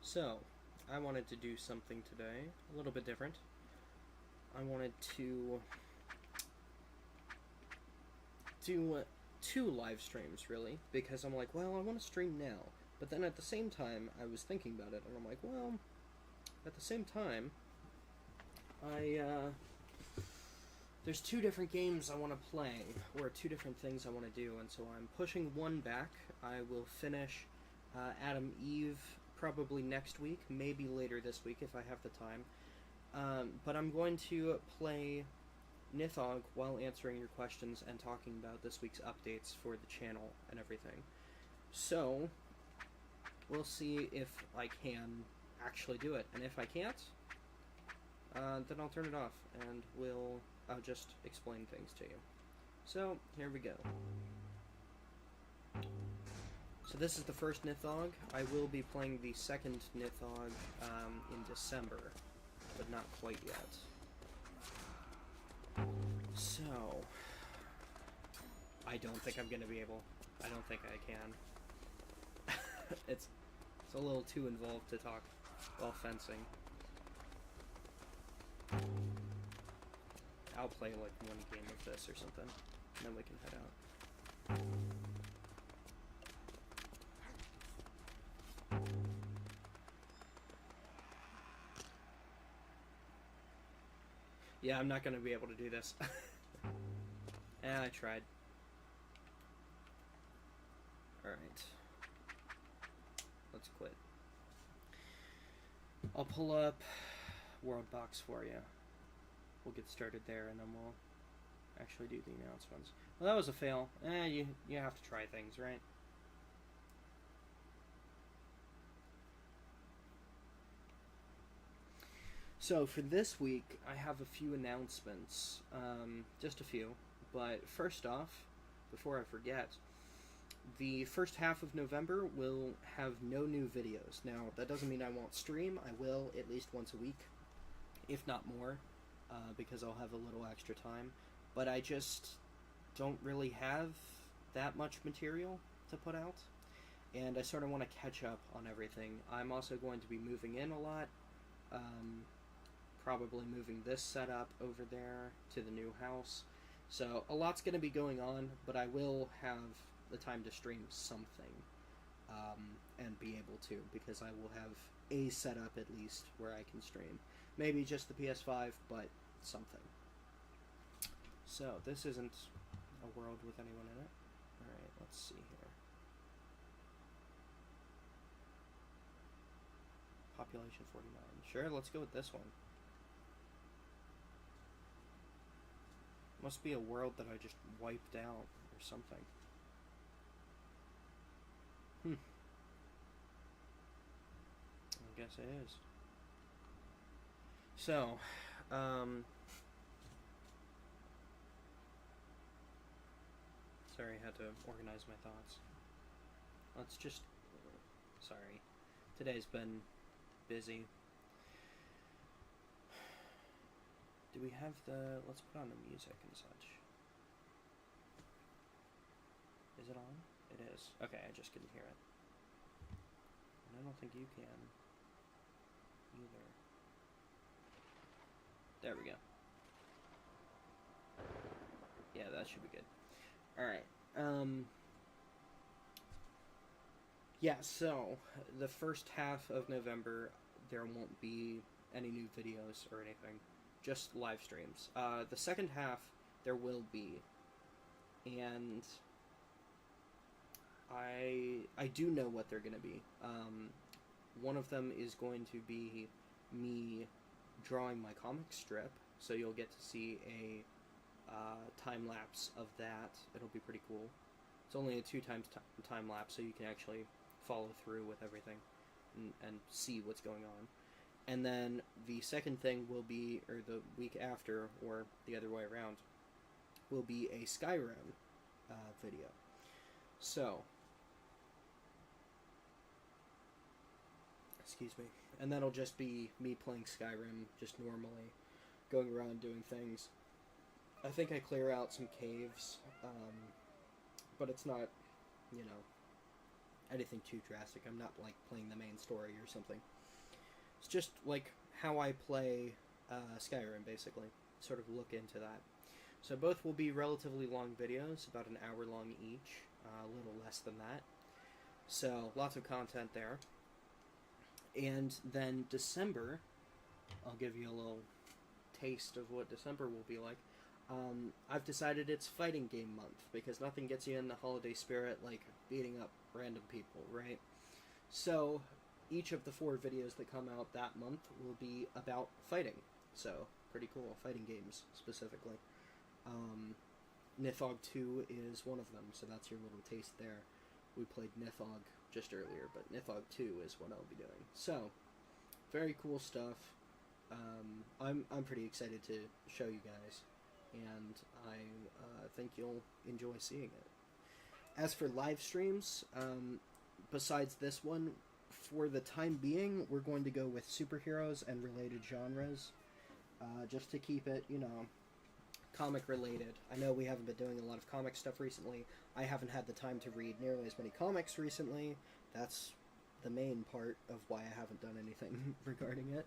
So, I wanted to do something today, a little bit different. I wanted to do two live streams, really, because I'm like, well, I want to stream now. But then at the same time, I was thinking about it, and I'm like, well, at the same time, there's two different games I want to play, or two different things I want to do, and so I'm pushing one back. I will finish Adam Eve probably next week, maybe later this week if I have the time. But I'm going to play Nithog while answering your questions and talking about this week's updates for the channel and everything. So, we'll see if I can actually do it. And if I can't, then I'll turn it off and I'll just explain things to you. So, here we go. So this is the first Nithog. I will be playing the second Nithog in December, but not quite yet. So, I don't think I'm going to be able. I don't think I can. It's a little too involved to talk while fencing. I'll play like one game of this or something, and then we can head out. Yeah, I'm not going to be able to do this. I tried. Alright. Let's quit. I'll pull up Worldbox for you. We'll get started there, and then we'll actually do the announcements. Well, that was a fail. You have to try things, right? So for this week, I have a few announcements, just a few. But first off, before I forget, the first half of November will have no new videos. Now, that doesn't mean I won't stream. I will at least once a week, if not more, because I'll have a little extra time. But I just don't really have that much material to put out, and I sort of want to catch up on everything. I'm also going to be moving in a lot. Probably moving this setup over there to the new house. So a lot's going to be going on, but I will have the time to stream something and be able to, because I will have a setup at least where I can stream. Maybe just the PS5, but something. So this isn't a world with anyone in it. Alright, let's see here. Population 49. Sure, let's go with this one. Must be a world that I just wiped out or something. I guess it is. So, sorry, I had to organize my thoughts. Let's just... Sorry. Today's been busy. Do we have the... Let's put on the music and such. Is it on? It is. Okay, I just couldn't hear it. And I don't think you can either. There we go. Yeah, that should be good. Alright. Yeah, so, the first half of November, there won't be any new videos or anything. Just live streams. The second half, there will be. And I do know what they're going to be. One of them is going to be me drawing my comic strip, so you'll get to see a time lapse of that. It'll be pretty cool. It's only a 2 times time lapse, so you can actually follow through with everything and see what's going on. And then the second thing will be, or the week after, or the other way around, will be a Skyrim video. So, excuse me. And that'll just be me playing Skyrim just normally, going around doing things. I think I clear out some caves, but it's not, anything too drastic. I'm not, like, playing the main story or something. It's just like how I play Skyrim, basically. Sort of look into that. So both will be relatively long videos, about an hour long each, a little less than that. So lots of content there. And then December, I'll give you a little taste of what December will be like. I've decided it's fighting game month because nothing gets you in the holiday spirit like beating up random people, right? So each of the 4 videos that come out that month will be about fighting. So pretty cool, fighting games specifically. Nithog 2 is one of them, so that's your little taste there. We played Nithog just earlier, but Nithog 2 is what I'll be doing. So, very cool stuff. I'm pretty excited to show you guys, and I think you'll enjoy seeing it. As for live streams, besides this one, for the time being, we're going to go with superheroes and related genres, just to keep it, comic related. I know we haven't been doing a lot of comic stuff recently. I haven't had the time to read nearly as many comics recently. That's the main part of why I haven't done anything regarding it.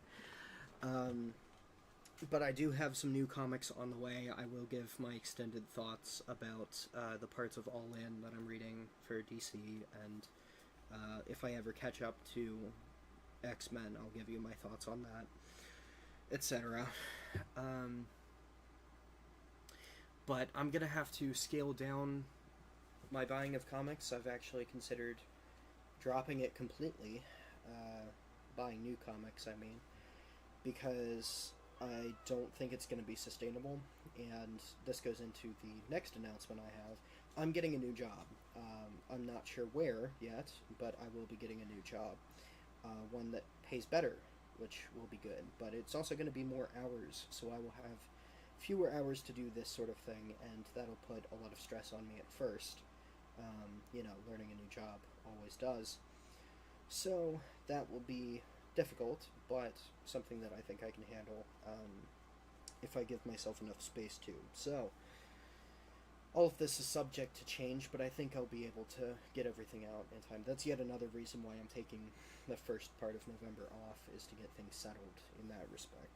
But I do have some new comics on the way. I will give my extended thoughts about the parts of All In that I'm reading for DC, and if I ever catch up to X-Men, I'll give you my thoughts on that, etc. But I'm going to have to scale down my buying of comics. I've actually considered dropping it completely, buying new comics, I mean, because I don't think it's going to be sustainable, and this goes into the next announcement I have. I'm getting a new job. I'm not sure where yet, but I will be getting a new job, one that pays better, which will be good, but it's also going to be more hours, so I will have fewer hours to do this sort of thing, and that'll put a lot of stress on me at first. Learning a new job always does. So that will be difficult, but something that I think I can handle if I give myself enough space to. So all of this is subject to change, but I think I'll be able to get everything out in time. That's yet another reason why I'm taking the first part of November off, is to get things settled in that respect.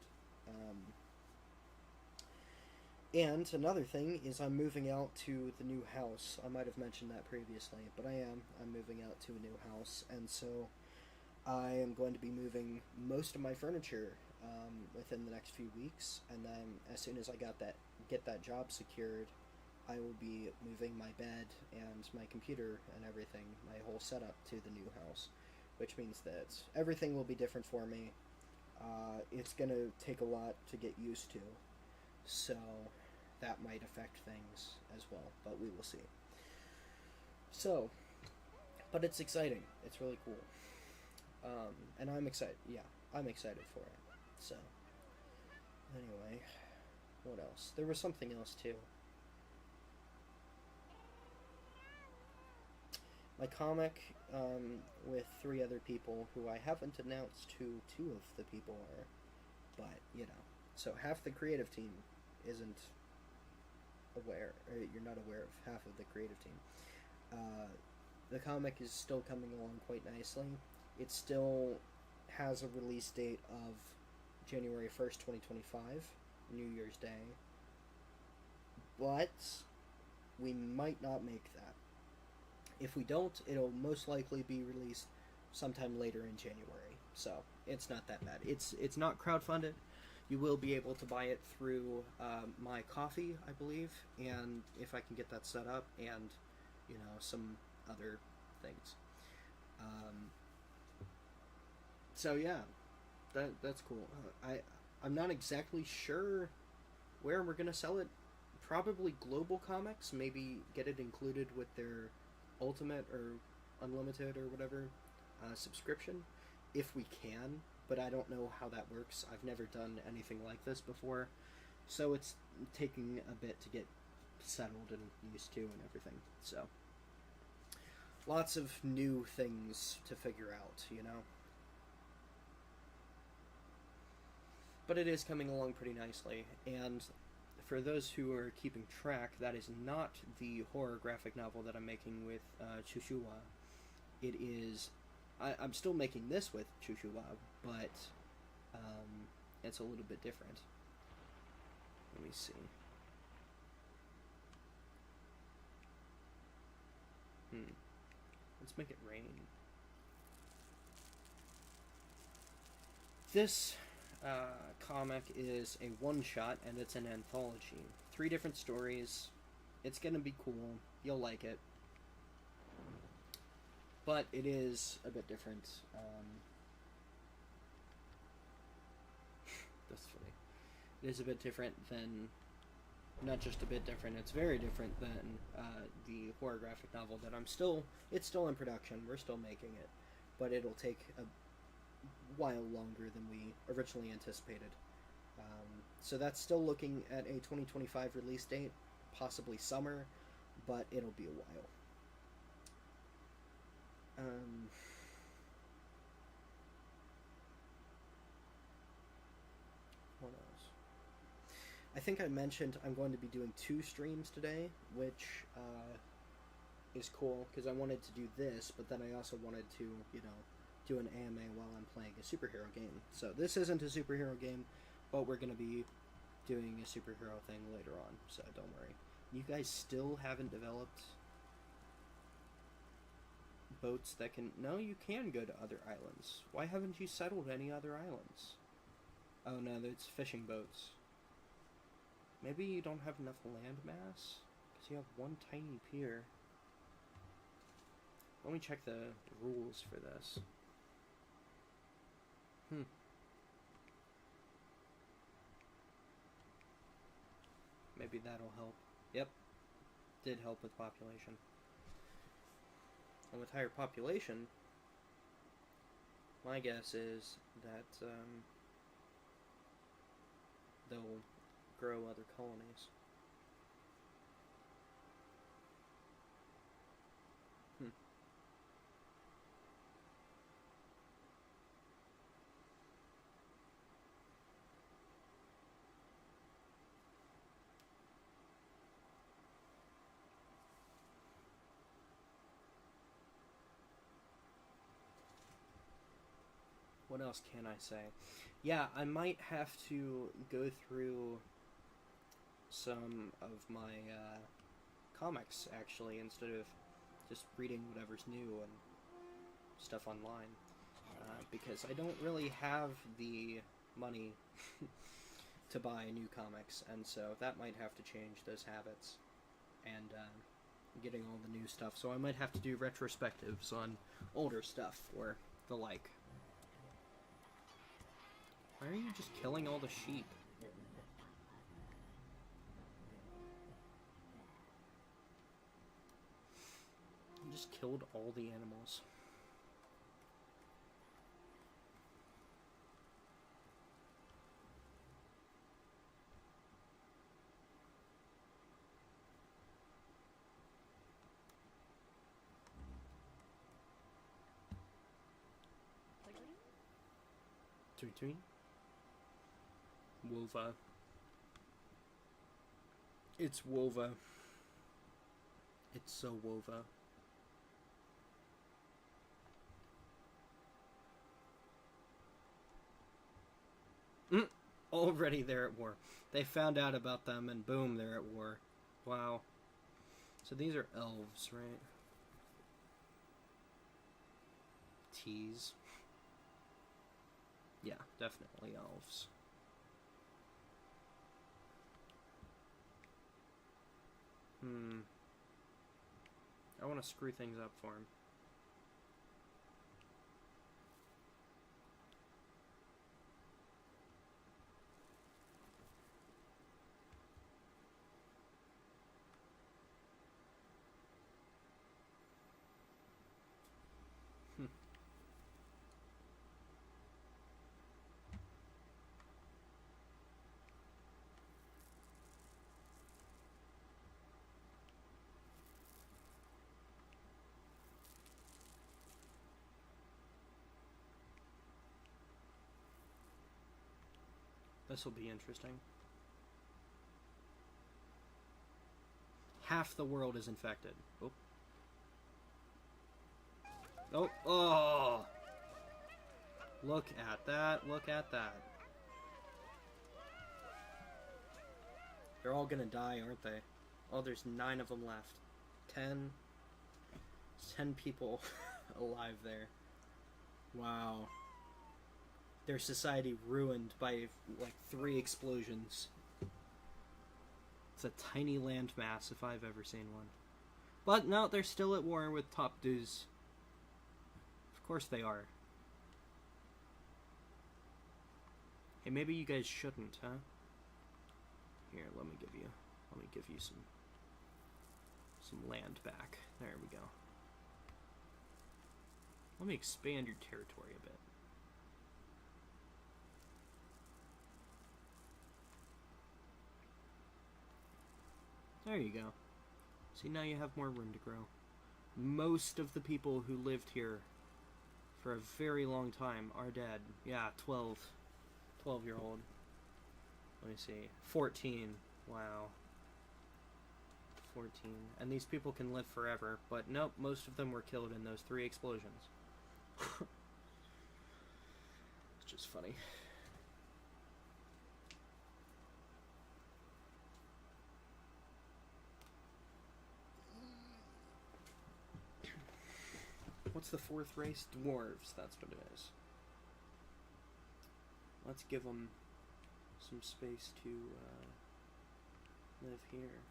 And another thing is I'm moving out to the new house. I might have mentioned that previously, but I am. I'm moving out to a new house, and so I am going to be moving most of my furniture within the next few weeks, and then as soon as I get that job secured, I will be moving my bed and my computer and everything, my whole setup, to the new house, which means that everything will be different for me. It's going to take a lot to get used to, so that might affect things as well, but we will see. So, but it's exciting. It's really cool. And I'm excited. Yeah, I'm excited for it. So, anyway, what else? There was something else too. My comic with 3 other people who I haven't announced who 2 of the people are, but, so half the creative team isn't aware, or you're not aware of half of the creative team. The comic is still coming along quite nicely. It still has a release date of January 1st, 2025, New Year's Day, but we might not make that. If we don't, it'll most likely be released sometime later in January, so it's not that bad. It's not crowdfunded. You will be able to buy it through my Ko-fi, I believe, and if I can get that set up, and some other things. So yeah, that's cool. I'm not exactly sure where we're gonna sell it. Probably Global Comics. Maybe get it included with their Ultimate or Unlimited or whatever subscription, if we can. But I don't know how that works. I've never done anything like this before, so it's taking a bit to get settled and used to and everything. So lots of new things to figure out, But it is coming along pretty nicely, and for those who are keeping track, that is not the horror graphic novel that I'm making with Chushuwa. It is... I'm still making this with Chushuwa, but It's a little bit different. Let me see. Let's make it rain. This comic is a one-shot, and it's an anthology. 3 different stories. It's gonna be cool. You'll like it. But it is a bit different. That's funny. It is a bit different than... Not just a bit different, it's very different than the horror graphic novel that it's still in production. We're still making it. But it'll take a while longer than we originally anticipated. So that's still looking at a 2025 release date, possibly summer, but it'll be a while. What else? I think I mentioned I'm going to be doing 2 streams today, which is cool because I wanted to do this, but then I also wanted to, do an AMA while I'm playing a superhero game. So this isn't a superhero game, but we're going to be doing a superhero thing later on, so don't worry. You guys still haven't developed boats that can... No, you can go to other islands. Why haven't you settled any other islands? Oh no, it's fishing boats. Maybe you don't have enough land mass? Because you have one tiny pier. Let me check the rules for this. Maybe that'll help. Yep. Did help with population. And with higher population, my guess is that they'll grow other colonies. What else can I say? Yeah, I might have to go through some of my comics, actually, instead of just reading whatever's new and stuff online. Because I don't really have the money to buy new comics, and so that might have to change those habits. And getting all the new stuff. So I might have to do retrospectives on older stuff, or the like. Why are you just killing all the sheep? You just killed all the animals. Between Wova. It's Wova. It's so Wova. Already they're at war. They found out about them and boom, they're at war. Wow. So these are elves, right? Tees. Yeah, definitely elves. I want to screw things up for him. This will be interesting. Half the world is infected. Oh. Oh. Oh. Look at that, look at that. They're all gonna die, aren't they? Oh, there's 9 of them left. 10. 10 people alive there. Wow. Their society ruined by, like, 3 explosions. It's a tiny landmass if I've ever seen one. But no, they're still at war with Top Duz. Of course they are. Hey, maybe you guys shouldn't, huh? Here, let me give you some land back. There we go. Let me expand your territory a bit. There you go. See, now you have more room to grow. Most of the people who lived here for a very long time are dead. Yeah, 12-year-old. Let me see. 14. Wow. 14. And these people can live forever, but nope, most of them were killed in those 3 explosions. It's just funny. What's the 4th race? Dwarves, that's what it is. Let's give them some space to live here.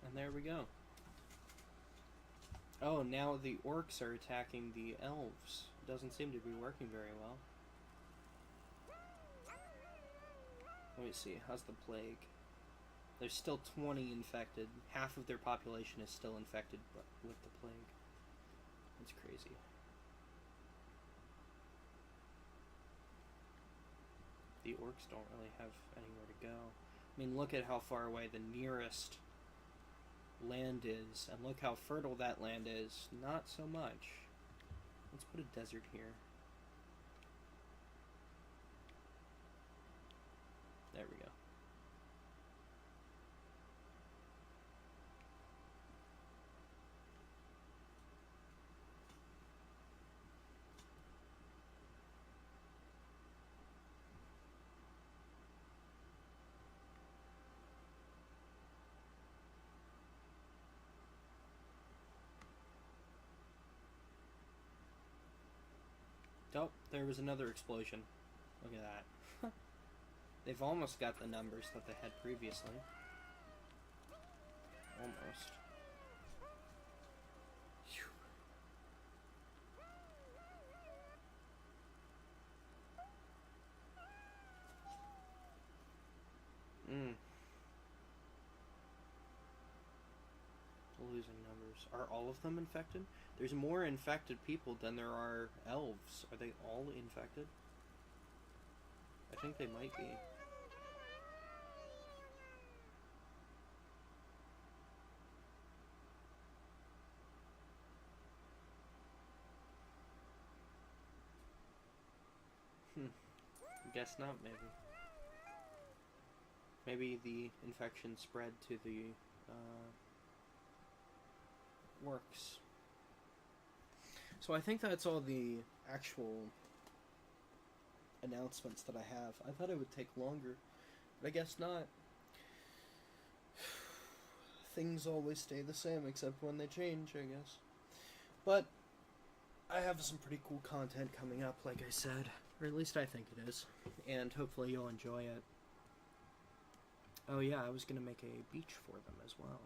And there we go. Oh, now the orcs are attacking the elves. Doesn't seem to be working very well. Let me see, how's the plague? There's still 20 infected. Half of their population is still infected with the plague. That's crazy. The orcs don't really have anywhere to go. I mean, look at how far away the nearest land is, and look how fertile that land is. Not so much. Let's put a desert here. There we go. Oh, there was another explosion. Look at that. They've almost got the numbers that they had previously. Almost. Losing numbers. Are all of them infected? There's more infected people than there are elves. Are they all infected? I think they might be. Guess not, maybe. Maybe the infection spread to the works. So I think that's all the actual announcements that I have. I thought it would take longer, but I guess not. Things always stay the same except when they change, I guess. But I have some pretty cool content coming up, like I said. Or at least I think it is. And hopefully you'll enjoy it. Oh yeah, I was going to make a beach for them as well.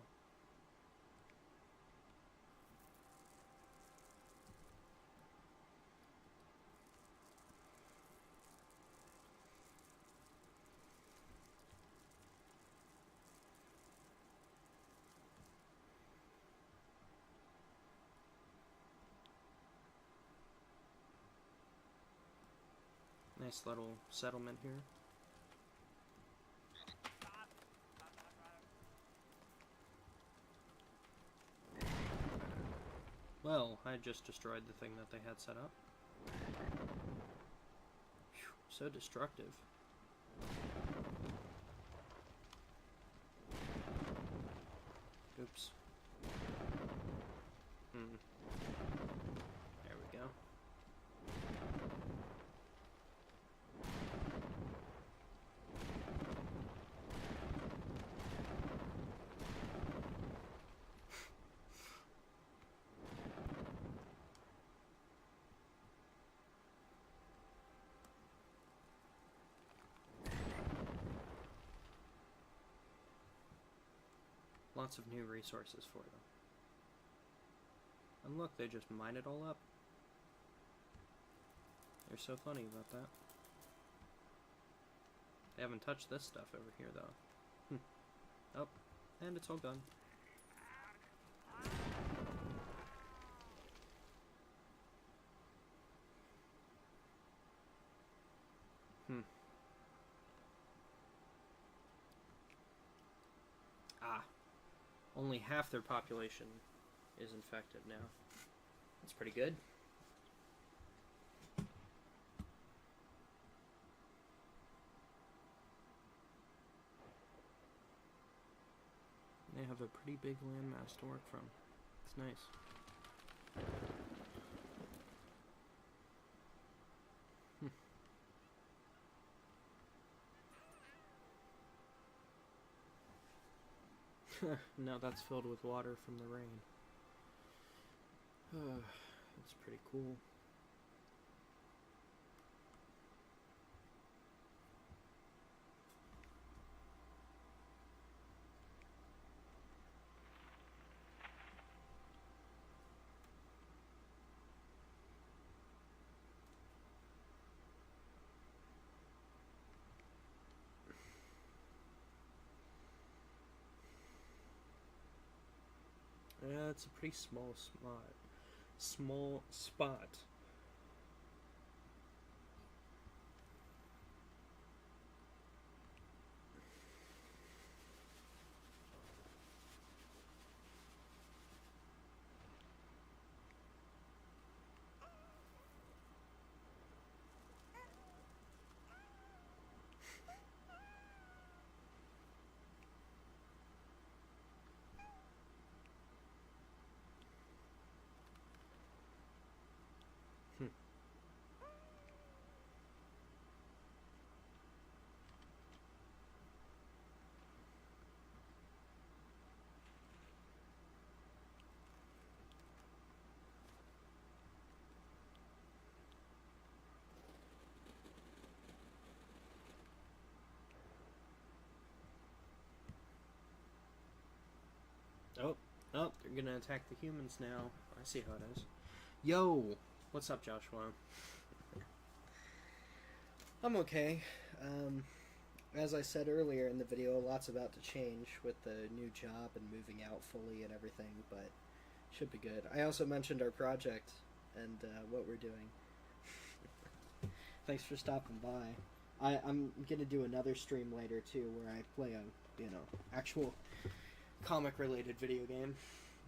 Nice little settlement here. Well, I just destroyed the thing that they had set up. Whew, so destructive. Oops. There we go. Lots of new resources for them. And look, they just mine it all up. They're so funny about that. They haven't touched this stuff over here, though. Oh, and it's all gone. Ah. Only half their population is infected now. That's pretty good. They have a pretty big landmass to work from. It's nice. Now that's filled with water from the rain. That's pretty cool. Yeah, it's a pretty small spot. Small spot. Oh, they're gonna attack the humans now. I see how it is. Yo! What's up, Joshua? I'm okay. As I said earlier in the video, lots about to change with the new job and moving out fully and everything, but should be good. I also mentioned our project and what we're doing. Thanks for stopping by. I'm gonna do another stream later too, where I play a, actual comic-related video game,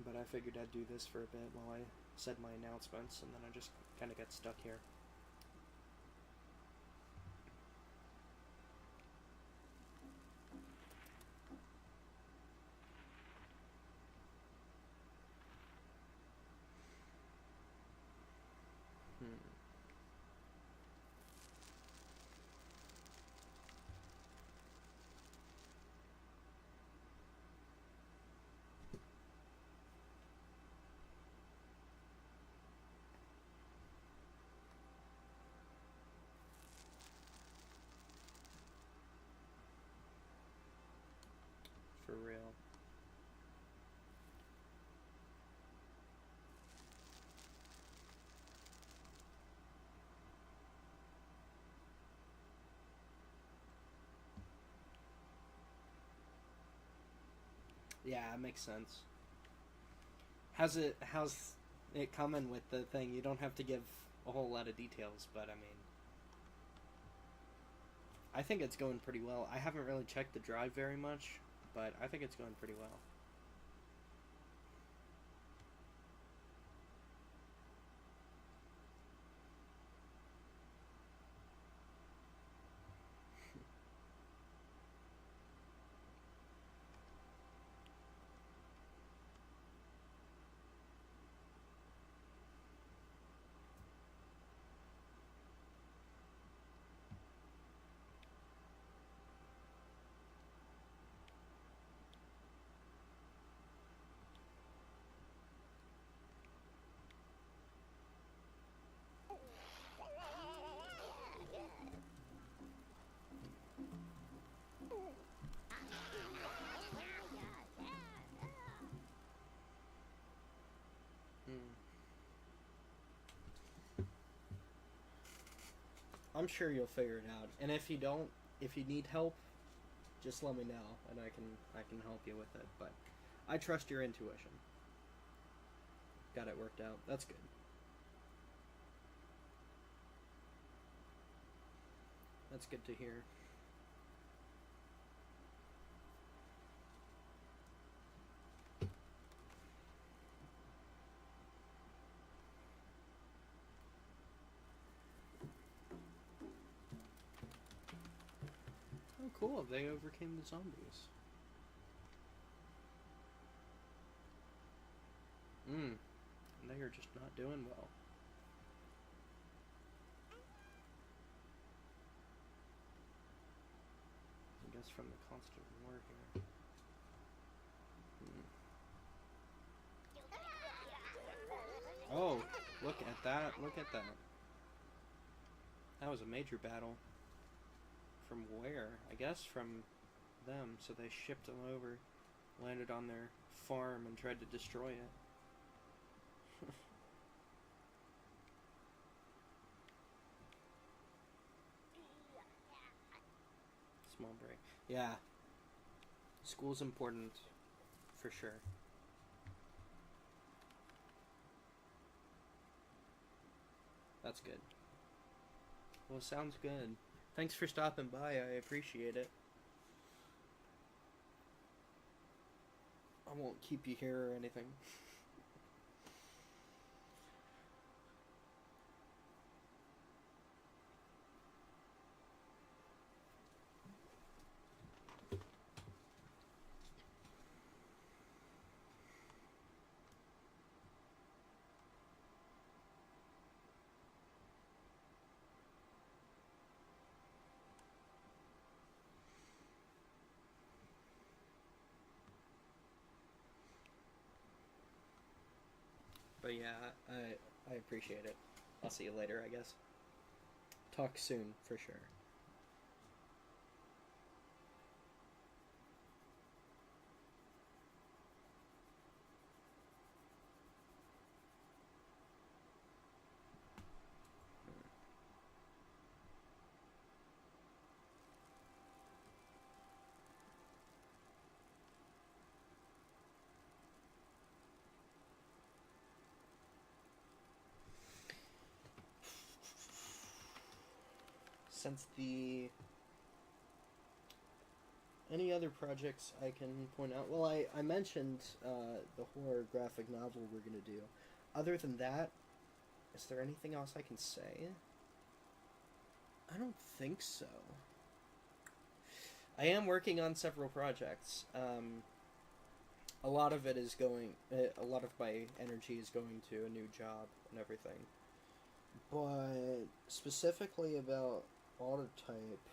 but I figured I'd do this for a bit while I said my announcements, and then I just kind of got stuck here. Yeah, it makes sense. How's it coming with the thing? You don't have to give a whole lot of details, but I mean, I think it's going pretty well. I haven't really checked the drive very much, but I think it's going pretty well. Hmm. I'm sure you'll figure it out. And if you don't, if you need help, just let me know, and I can help you with it. But I trust your intuition. Got it worked out. That's good. That's good to hear. Oh, cool. They overcame the zombies. Hmm. They are just not doing well. I guess from the constant war here. Hmm. Oh, look at that. Look at that. That was a major battle. From where? I guess from them. So they shipped them over, landed on their farm, and tried to destroy it. Small break. Yeah. School's important. For sure. That's good. Well, sounds good. Thanks for stopping by. I appreciate it. I won't keep you here or anything. But yeah, I appreciate it. I'll see you later, I guess. Talk soon, for sure. Since the any other projects I can point out? Well, I mentioned the horror graphic novel we're gonna do. Other than that, is there anything else I can say? I don't think so. I am working on several projects. A lot of it is going. A lot of my energy is going to a new job and everything. But specifically about Autotype,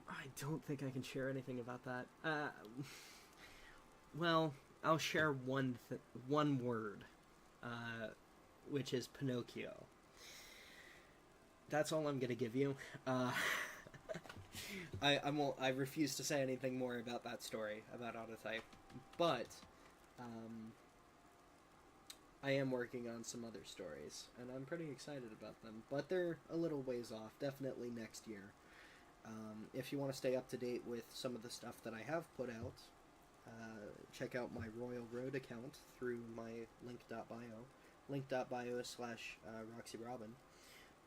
I don't think I can share anything about that. Well, I'll share one word, uh, which is Pinocchio. That's all I'm gonna give you. I refuse to say anything more about that story about Autotype, but um, I am working on some other stories, and I'm pretty excited about them. But they're a little ways off. Definitely next year. If you want to stay up to date with some of the stuff that I have put out, check out my Royal Road account through my link.bio. Link.bio/Roxy Robin.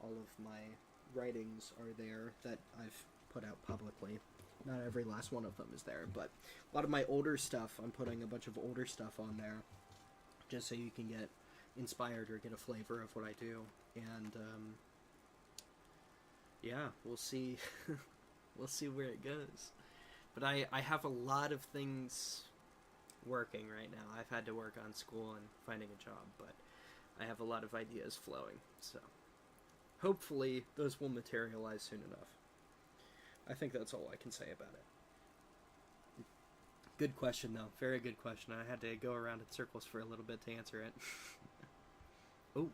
All of my writings are there that I've put out publicly. Not every last one of them is there, but a lot of my older stuff, I'm putting a bunch of older stuff on there just so you can get inspired or get a flavor of what I do. And yeah, we'll see. We'll see where it goes. But I have a lot of things working right now. I've had to work on school and finding a job, but I have a lot of ideas flowing, so hopefully those will materialize soon enough. I think that's all I can say about it. Good question, though. Very good question. I had to go around in circles for a little bit to answer it. Oh,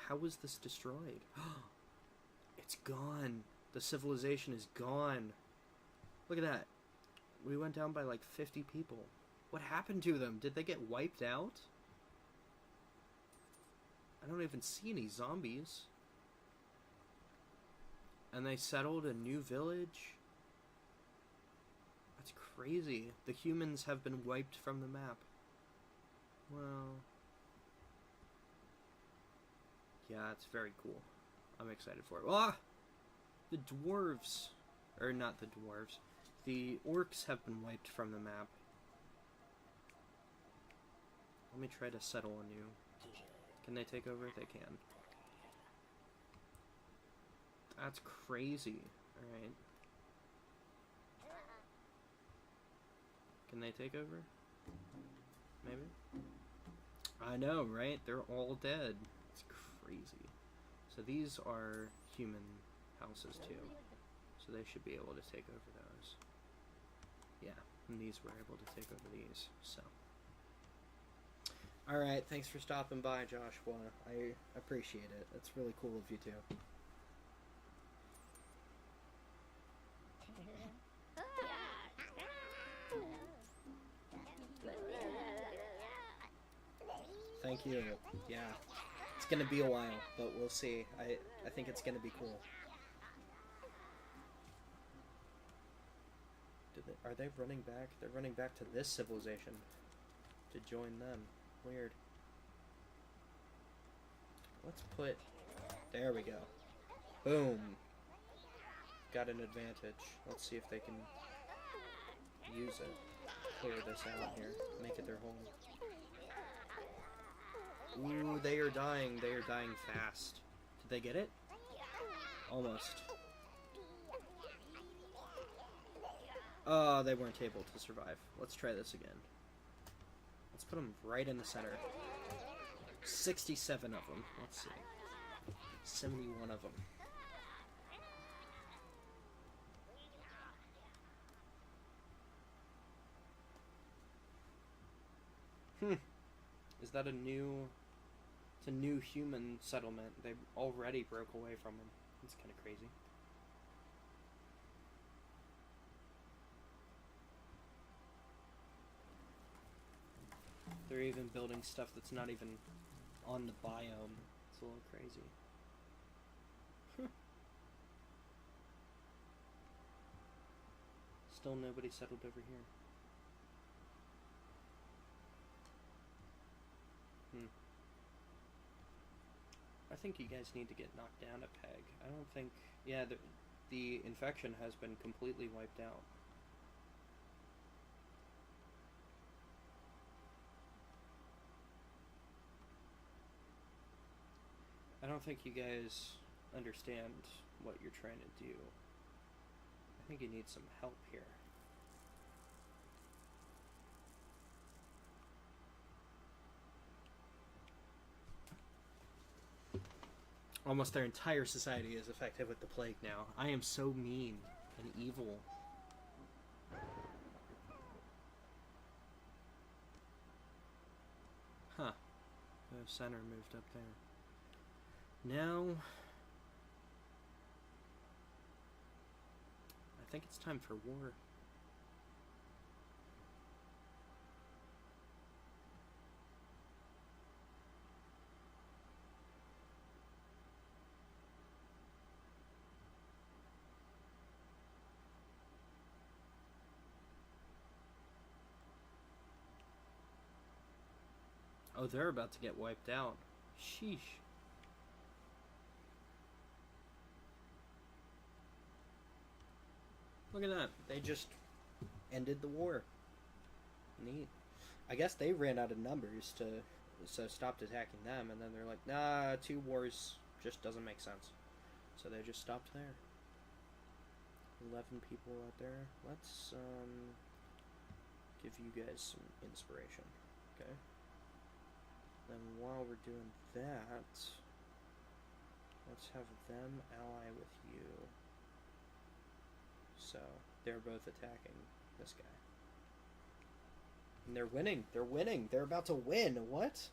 how was this destroyed? It's gone. The civilization is gone. Look at that. We went down by like 50 people. What happened to them? Did they get wiped out? I don't even see any zombies. And they settled a new village? That's crazy. The humans have been wiped from the map. Well... yeah, it's very cool. I'm excited for it. Ah! The dwarves... or not the dwarves. The orcs have been wiped from the map. Let me try to settle anew. Can they take over? They can. That's crazy. Alright. Can they take over? Maybe? I know, right? They're all dead. It's crazy. So these are human houses too. So they should be able to take over those. Yeah, and these were able to take over these, so. Alright, thanks for stopping by, Joshua. I appreciate it. It's really cool of you too. Thank you. Yeah. It's gonna be a while, but we'll see. I think it's gonna be cool. Are they running back? They're running back to this civilization to join them. Weird. Let's put... there we go. Boom. Got an advantage. Let's see if they can use it. Clear this out here. Make it their home. Ooh, they are dying. They are dying fast. Did they get it? Almost. Oh, they weren't able to survive. Let's try this again. Let's put them right in the center. 67 of them. Let's see. 71 of them. Is that a new... it's a new human settlement. They already broke away from them. It's kind of crazy. They're even building stuff that's not even on the biome. It's a little crazy. Still nobody settled over here. I think you guys need to get knocked down a peg. I don't think... yeah, the infection has been completely wiped out. I don't think you guys understand what you're trying to do. I think you need some help here. Almost their entire society is affected with the plague now. I am so mean and evil. Huh. The center moved up there. Now, I think it's time for war. Oh, they're about to get wiped out. Sheesh. Look at that. They just ended the war. Neat. I guess they ran out of numbers so stopped attacking them, and then they're like, nah, 2 wars just doesn't make sense. So they just stopped there. 11 people out there. Let's give you guys some inspiration. Okay. Then while we're doing that, let's have them ally with you. So they're both attacking this guy. And they're winning. They're winning. They're about to win. What?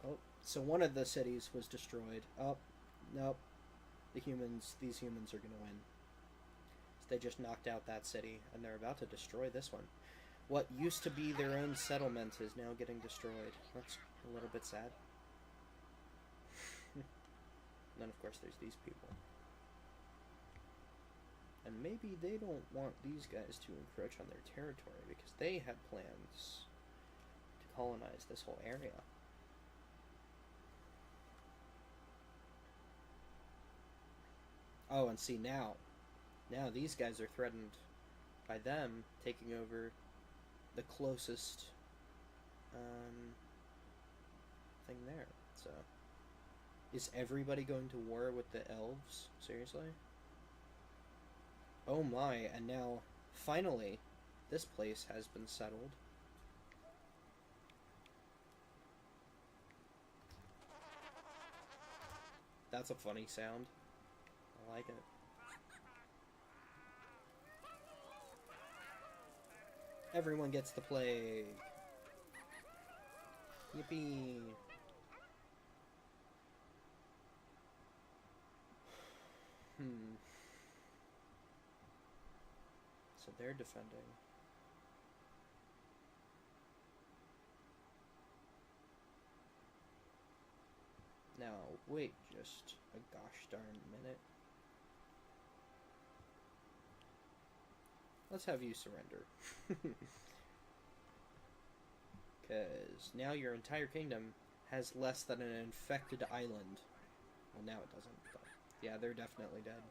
Oh, so one of the cities was destroyed. Oh, nope. These humans are going to win. So they just knocked out that city, and they're about to destroy this one. What used to be their own settlement is now getting destroyed. That's a little bit sad. And then, of course, there's these people. And maybe they don't want these guys to encroach on their territory because they had plans to colonize this whole area. Oh, and see now these guys are threatened by them taking over the closest thing there. So, is everybody going to war with the elves? Seriously? Oh my, and now, finally, this place has been settled. That's a funny sound. I like it. Everyone gets the plague. Yippee. So they're defending. Now, wait just a gosh darn minute. Let's have you surrender. Because now your entire kingdom has less than an infected island. Well, now it doesn't, but yeah, they're definitely dead.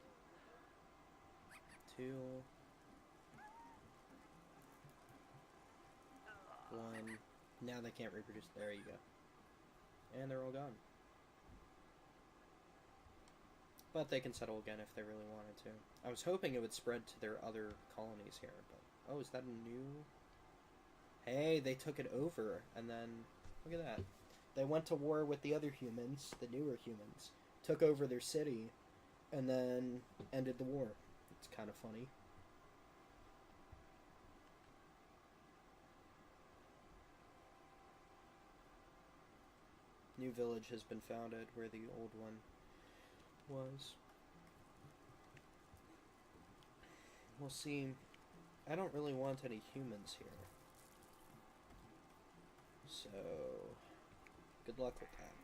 2, 1. Now they can't reproduce. There you go. And they're all gone. But they can settle again if they really wanted to. I was hoping it would spread to their other colonies here, but... Oh, is that a new... Hey, they took it over, and then... Look at that. They went to war with the other humans, the newer humans, took over their city, and then ended the war. It's kind of funny. New village has been founded where the old one was. We'll see. I don't really want any humans here. So, good luck with that.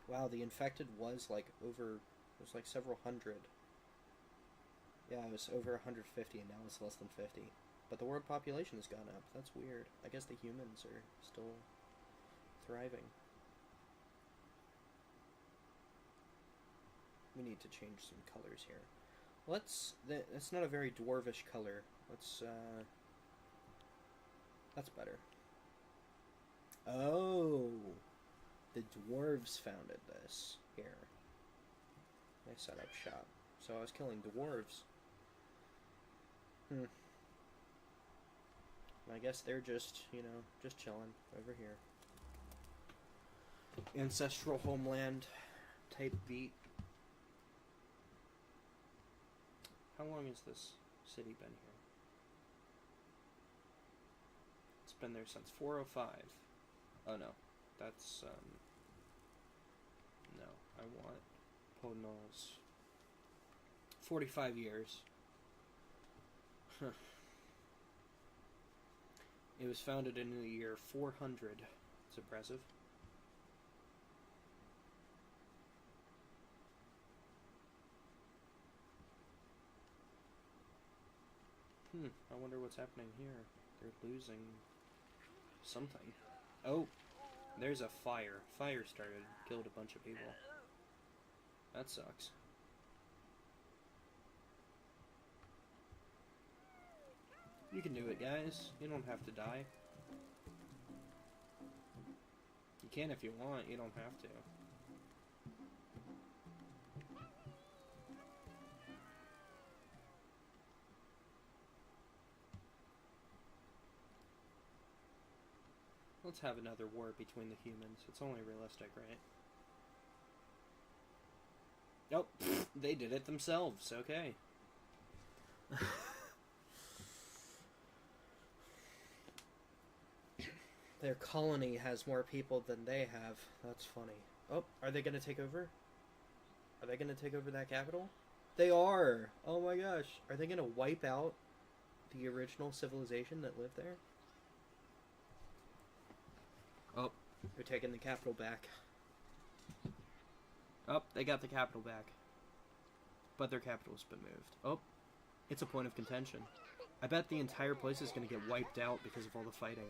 Wow, the infected was like over, it was like several hundred. Yeah, it was over 150 and now it's less than 50. But the world population has gone up. That's weird. I guess the humans are still thriving. We need to change some colors here. Let's... That's not a very dwarvish color. Let's, that's better. Oh! The dwarves founded this. Here. They set up shop. So I was killing dwarves. I guess they're just, you know, just chilling over here. Ancestral homeland type beat. How long has this city been here? It's been there since 405. Oh no, that's, no, I want Podnal's 45 years. Huh. It was founded in the year 400. It's impressive. I wonder what's happening here. They're losing something. Oh, there's a fire. Fire started, killed a bunch of people. That sucks. You can do it, guys. You don't have to die. You can if you want, you don't have to. Let's have another war between the humans. It's only realistic, right? Nope, they did it themselves, okay. Their colony has more people than they have. That's funny. Oh, are they gonna take over? Are they gonna take over that capital? They are! Oh my gosh. Are they gonna wipe out the original civilization that lived there? Oh, they're taking the capital back. Oh, they got the capital back. But their capital's been moved. Oh, it's a point of contention. I bet the entire place is gonna get wiped out because of all the fighting.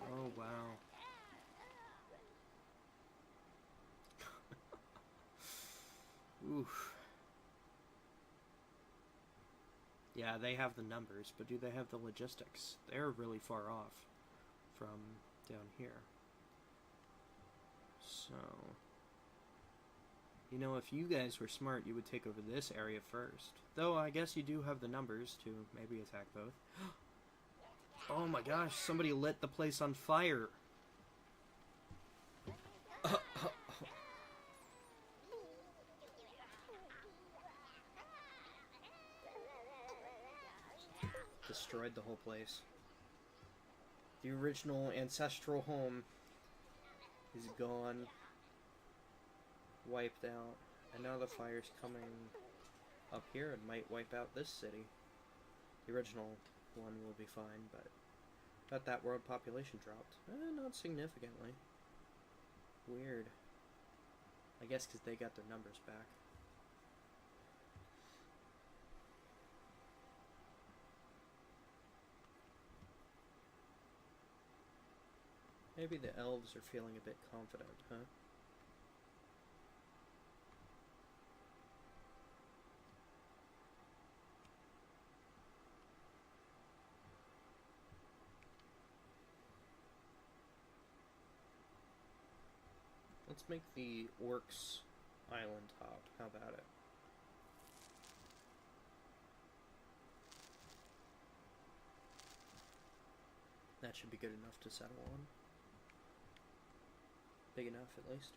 Oh, wow. Oof. Yeah, they have the numbers, but do they have the logistics? They're really far off from down here. So, you know, if you guys were smart, you would take over this area first. Though, I guess you do have the numbers to maybe attack both. Oh my gosh, somebody lit the place on fire. Destroyed the whole place. The original ancestral home is gone. Wiped out. And now the fire's coming up here and might wipe out this city. The original one will be fine, but that world population dropped. Not significantly. Weird. I guess because they got their numbers back. Maybe the elves are feeling a bit confident, huh? Let's make the orcs island top. How about it? That should be good enough to settle on. Big enough, at least.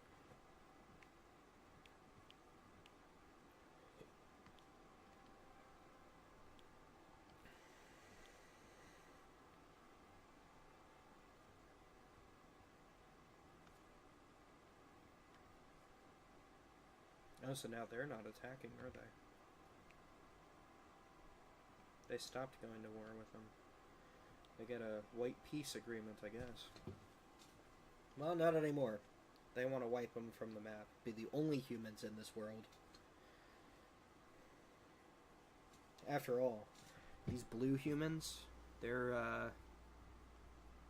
Oh, so now they're not attacking, are they? They stopped going to war with them. They get a white peace agreement, I guess. Well, not anymore. They want to wipe them from the map. Be the only humans in this world. After all, these blue humans, they're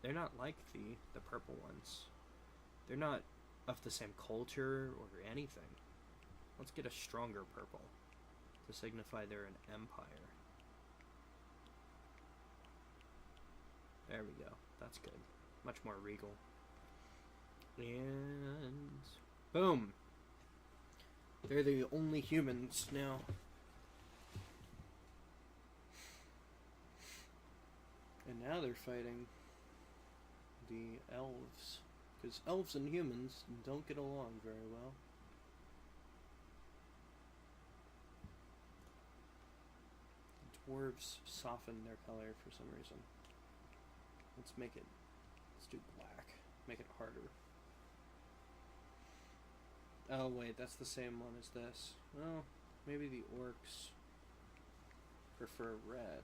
not like the purple ones. They're not of the same culture or anything. Let's get a stronger purple to signify they're an empire. There we go. That's good. Much more regal. And boom! They're the only humans now. And now they're fighting the elves. Because elves and humans don't get along very well. Dwarves soften their color for some reason. Let's do black. Make it harder. Oh wait, that's the same one as this. Well, maybe the orcs prefer red.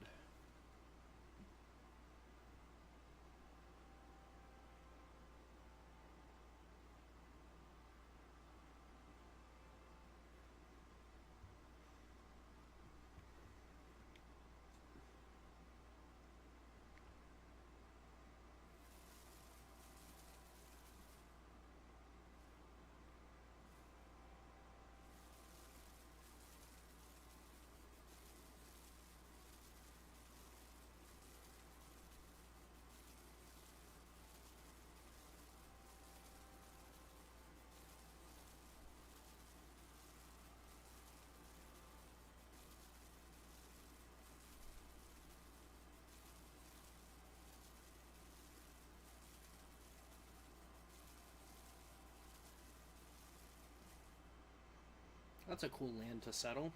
That's a cool land to settle.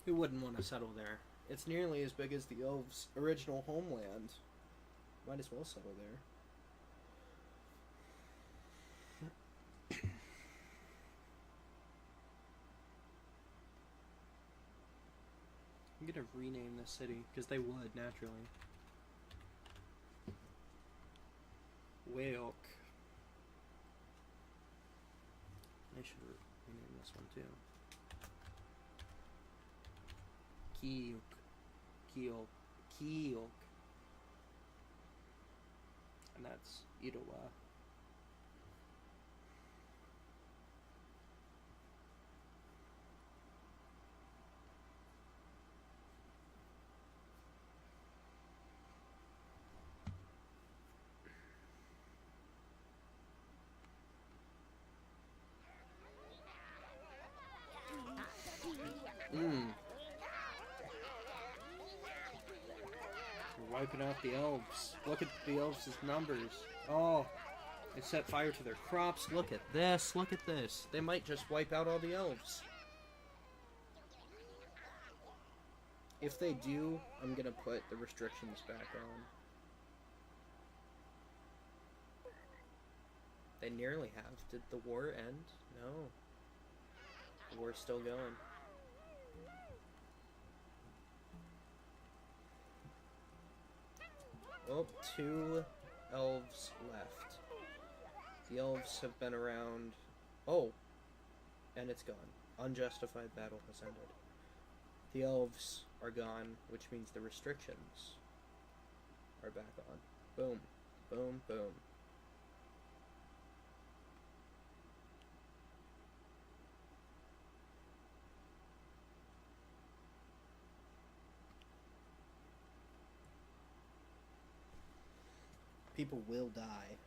Who wouldn't want to settle there? It's nearly as big as the elves' original homeland. Might as well settle there. I'm gonna rename this city, because they would, naturally. Whale. I should rename this one too. Keok. And that's Idawa. We're wiping out the elves. Look at the elves' numbers. Oh, they set fire to their crops. Look at this. Look at this. They might just wipe out all the elves. If they do, I'm gonna put the restrictions back on. They nearly have. Did the war end? No. The war's still going. Oh, 2 elves left. The elves have been around... Oh! And it's gone. Unjustified battle has ended. The elves are gone, which means the restrictions are back on. Boom. Boom, boom. People will die.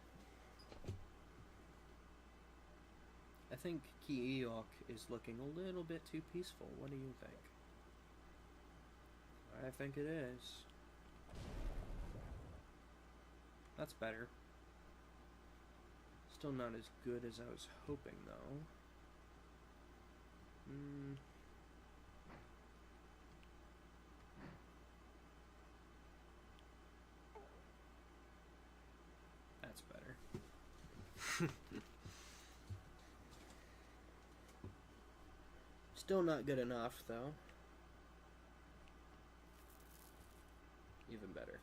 I think Keok is looking a little bit too peaceful. What do you think? I think it is. That's better. Still not as good as I was hoping, though. That's better. Still not good enough, though. Even better.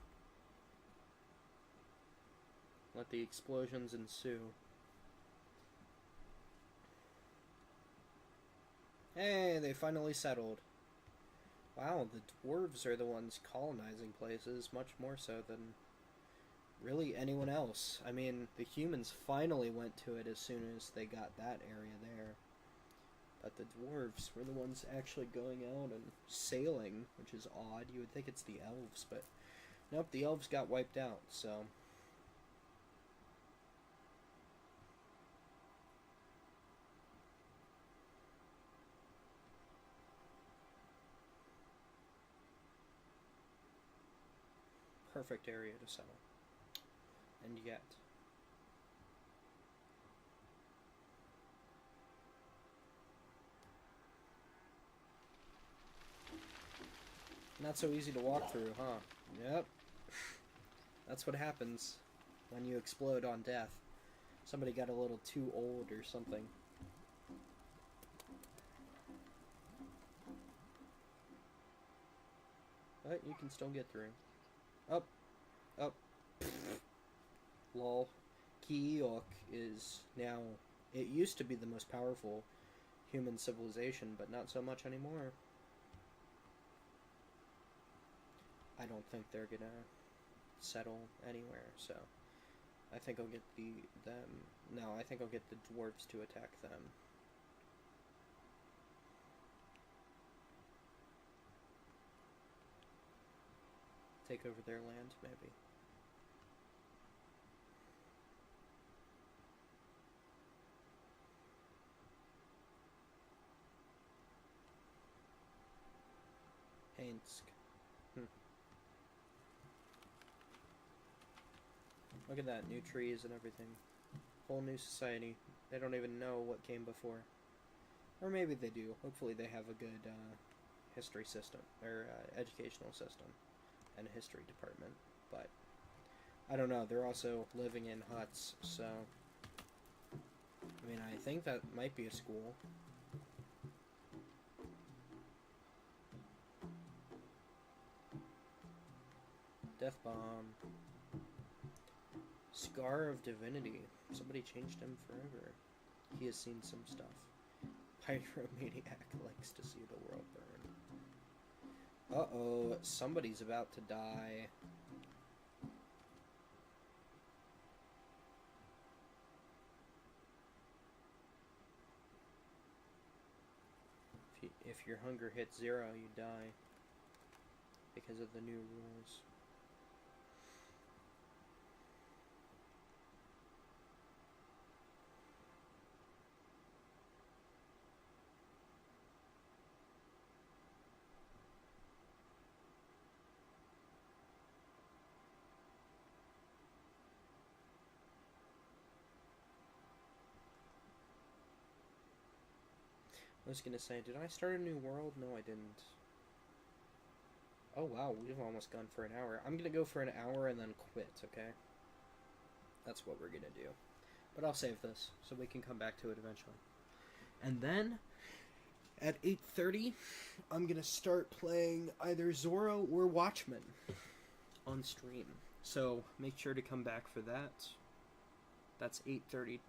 Let the explosions ensue. Hey, they finally settled. Wow, the dwarves are the ones colonizing places, much more so than really anyone else. I mean, the humans finally went to it as soon as they got that area there. But the dwarves were the ones actually going out and sailing, which is odd. You would think it's the elves, but nope, the elves got wiped out, so... Perfect area to settle. And yet... Not so easy to walk through, huh? Yep. That's what happens when you explode on death. Somebody got a little too old or something. But you can still get through. Up. Up. Lol. Keok is now... It used to be the most powerful human civilization, but not so much anymore. I don't think they're gonna settle anywhere, so I think I'll get I think I'll get the dwarves to attack them. Take over their land, maybe. Look at that, new trees and everything. Whole new society. They don't even know what came before. Or maybe they do. Hopefully they have a good history system, or educational system, and a history department. But, I don't know, they're also living in huts, so... I mean, I think that might be a school. Death Bomb. Scar of Divinity. Somebody changed him forever. He has seen some stuff. Pyromaniac likes to see the world burn. Uh-oh, somebody's about to die. If your hunger hits 0, you die. Because of the new rules. I was gonna say, did I start a new world? No, I didn't. Oh wow, we've almost gone for an hour. I'm gonna go for an hour and then quit, okay? That's what we're gonna do. But I'll save this, so we can come back to it eventually. And then, at 8:30, I'm gonna start playing either Zorro or Watchmen on stream. So, make sure to come back for that. That's 8:30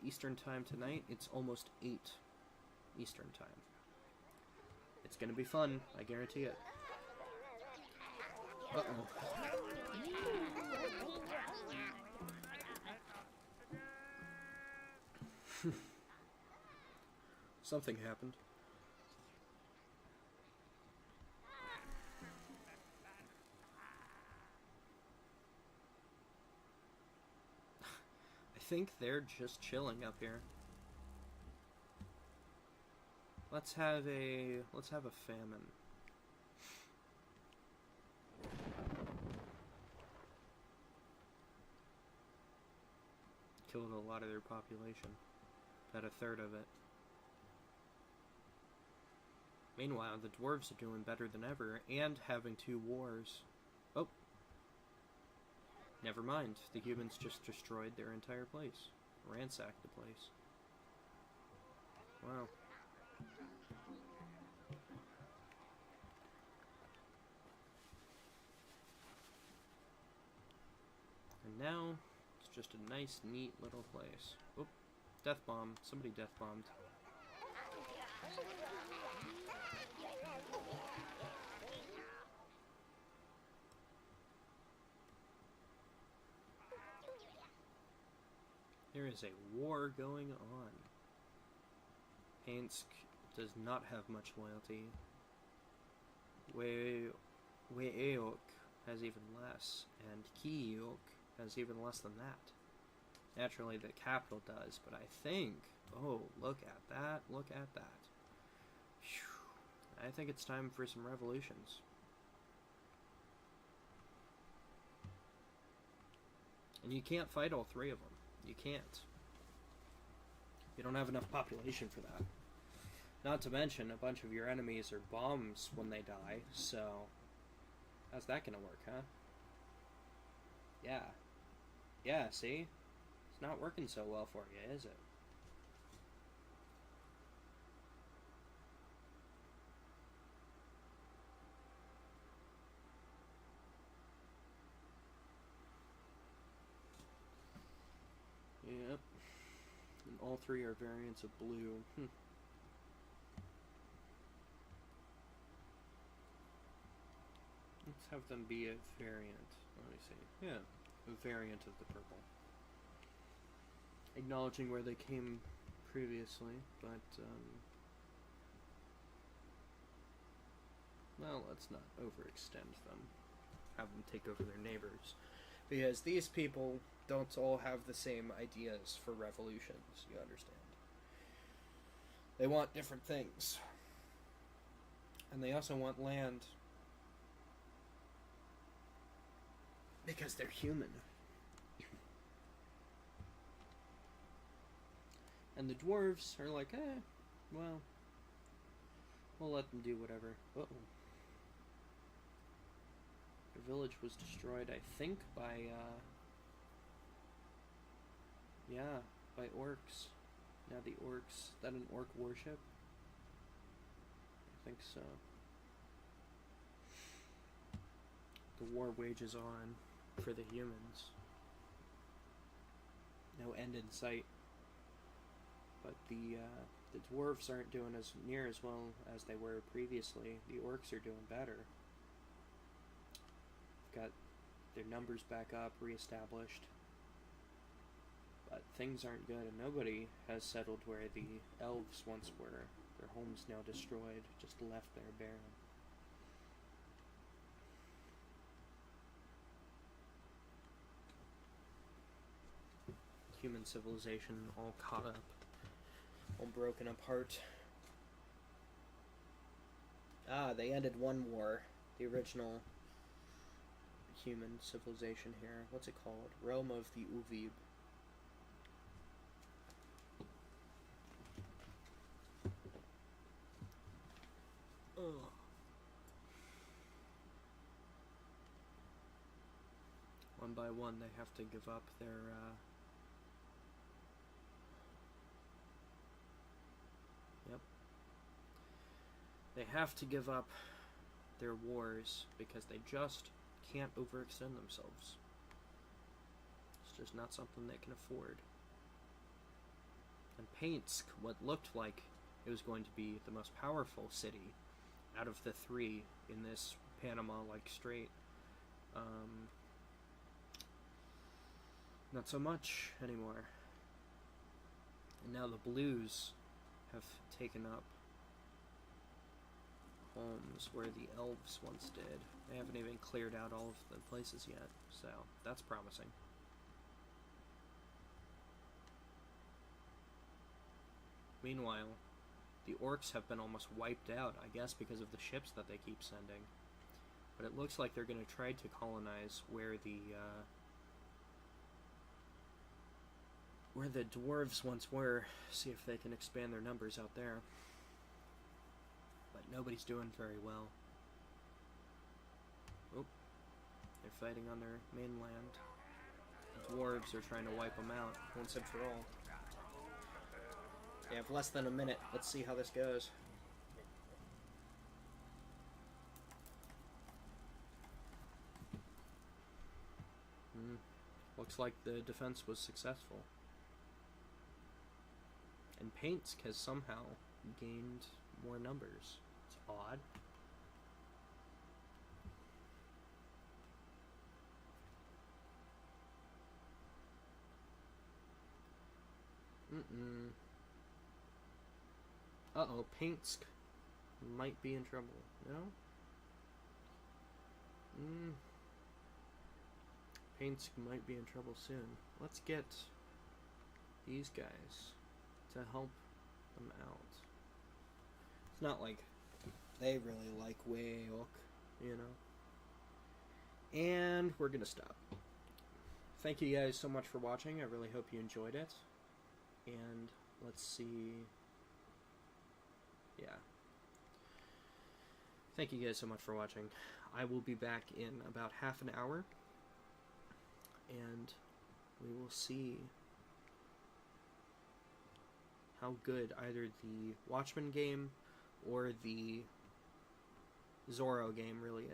Eastern Time tonight. It's almost 8 Eastern Time. It's gonna be fun, I guarantee it. Uh-oh. Something happened. I think they're just chilling up here. Let's have a famine. Killed a lot of their population. About a third of it. Meanwhile, the dwarves are doing better than ever, and having 2 wars. Oh. Never mind. The humans just destroyed their entire place. Ransacked the place. Wow. And now, it's just a nice, neat little place. Oop. Death bomb. Somebody death bombed. There is a war going on. Ainsk does not have much loyalty. Weeok has even less, and Kiyok has even less than that. Naturally, the capital does, but I think... Oh, look at that, look at that. Whew. I think it's time for some revolutions. And you can't fight all 3 of them. You can't. You don't have enough population for that. Not to mention, a bunch of your enemies are bombs when they die, so... How's that gonna work, huh? Yeah. Yeah, see? It's not working so well for you, is it? Yep. And all 3 are variants of blue. Let's have them be a variant. Let me see. Yeah, a variant of the purple. Acknowledging where they came previously, but, well, let's not overextend them. Have them take over their neighbors. Because these people don't all have the same ideas for revolutions, you understand. They want different things. And they also want land. Because they're human. And the dwarves are like, well, we'll let them do whatever. Uh-oh. The village was destroyed, I think, by, yeah, by orcs. Now the orcs, is that an orc warship? I think so. The war wages on for the humans. No end in sight. But the dwarves aren't doing as near as well as they were previously. The orcs are doing better. Got their numbers back up, reestablished. But things aren't good, and nobody has settled where the elves once were. Their homes now destroyed, just left there barren. Human civilization all caught up, all broken apart. They ended one war, the original human civilization here. What's it called? Realm of the Uvib. Ugh. One by one, they have to give up their, Yep. They have to give up their wars because they just can't overextend themselves. It's just not something they can afford. And Painsk, what looked like it was going to be the most powerful city out of the three in this Panama-like strait, not so much anymore. And now the Blues have taken up homes where the elves once did. They haven't even cleared out all of the places yet, so that's promising. Meanwhile, the orcs have been almost wiped out, I guess because of the ships that they keep sending. But it looks like they're going to try to colonize where the dwarves once were, see if they can expand their numbers out there. But nobody's doing very well. Oh, they're fighting on their mainland. The dwarves are trying to wipe them out once and for all. They have less than a minute. Let's see how this goes. Looks like the defense was successful. And Painsk has somehow gained more numbers. It's odd. Uh-oh, Painsk might be in trouble. No? Painsk might be in trouble soon. Let's get these guys to help them out. It's not like they really like Wayok, you know? And we're gonna stop. Thank you guys so much for watching. I really hope you enjoyed it. And let's see. Yeah. Thank you guys so much for watching. I will be back in about half an hour. And we will see how good either the Watchmen game or the Zorro game really